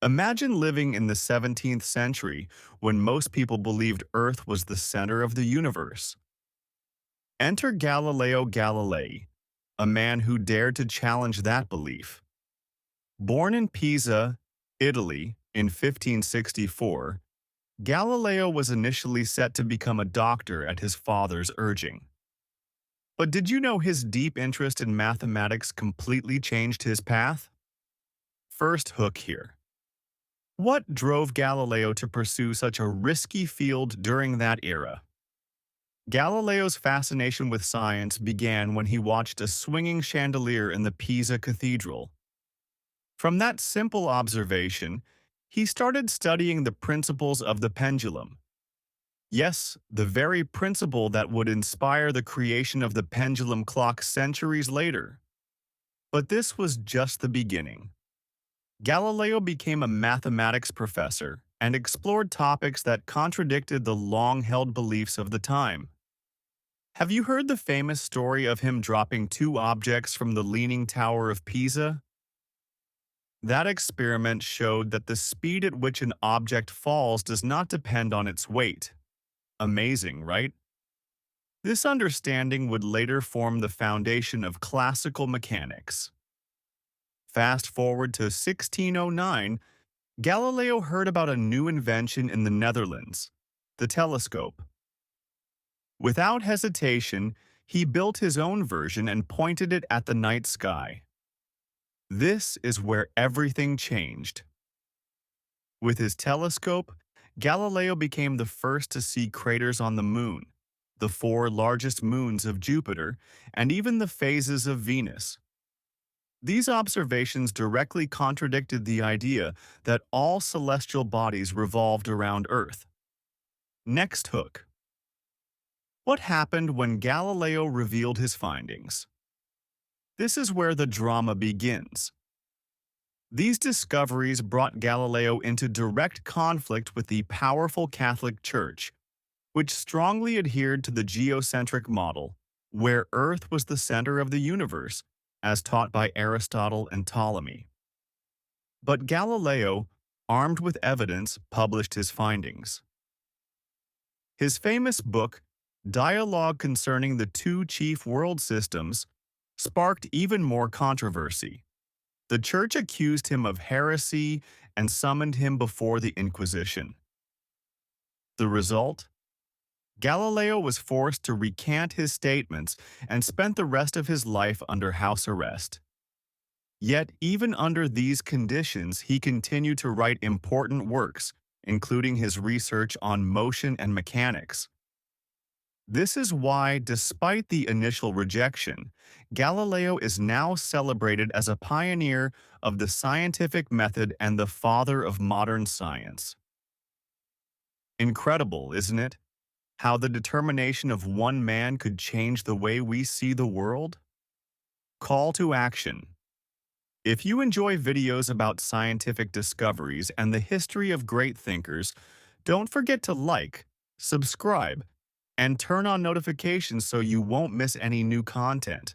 Imagine living in the 17th century when most people believed Earth was the center of the universe. Enter Galileo Galilei, a man who dared to challenge that belief. Born in Pisa, Italy, in 1564, Galileo was initially set to become a doctor at his father's urging. But did you know his deep interest in mathematics completely changed his path? First hook here. What drove Galileo to pursue such a risky field during that era? Galileo's fascination with science began when he watched a swinging chandelier in the Pisa Cathedral. From that simple observation, he started studying the principles of the pendulum. Yes, the very principle that would inspire the creation of the pendulum clock centuries later. But this was just the beginning. Galileo became a mathematics professor and explored topics that contradicted the long-held beliefs of the time. Have you heard the famous story of him dropping two objects from the Leaning Tower of Pisa? That experiment showed that the speed at which an object falls does not depend on its weight. Amazing, right? This understanding would later form the foundation of classical mechanics. Fast forward to 1609, Galileo heard about a new invention in the Netherlands, the telescope. Without hesitation, he built his own version and pointed it at the night sky. This is where everything changed. With his telescope, Galileo became the first to see craters on the Moon, the four largest moons of Jupiter, and even the phases of Venus. These observations directly contradicted the idea that all celestial bodies revolved around Earth. Next hook. What happened when Galileo revealed his findings? This is where the drama begins. These discoveries brought Galileo into direct conflict with the powerful Catholic Church, which strongly adhered to the geocentric model, where Earth was the center of the universe, as taught by Aristotle and Ptolemy. But Galileo, armed with evidence, published his findings. His famous book, Dialogue Concerning the Two Chief World Systems, sparked even more controversy. The Church accused him of heresy and summoned him before the Inquisition. The result? Galileo was forced to recant his statements and spent the rest of his life under house arrest. Yet, even under these conditions, he continued to write important works, including his research on motion and mechanics. This is why, despite the initial rejection, Galileo is now celebrated as a pioneer of the scientific method and the father of modern science. Incredible, isn't it? How the determination of one man could change the way we see the world? Call to action. If you enjoy videos about scientific discoveries and the history of great thinkers, don't forget to like, subscribe, and turn on notifications so you won't miss any new content.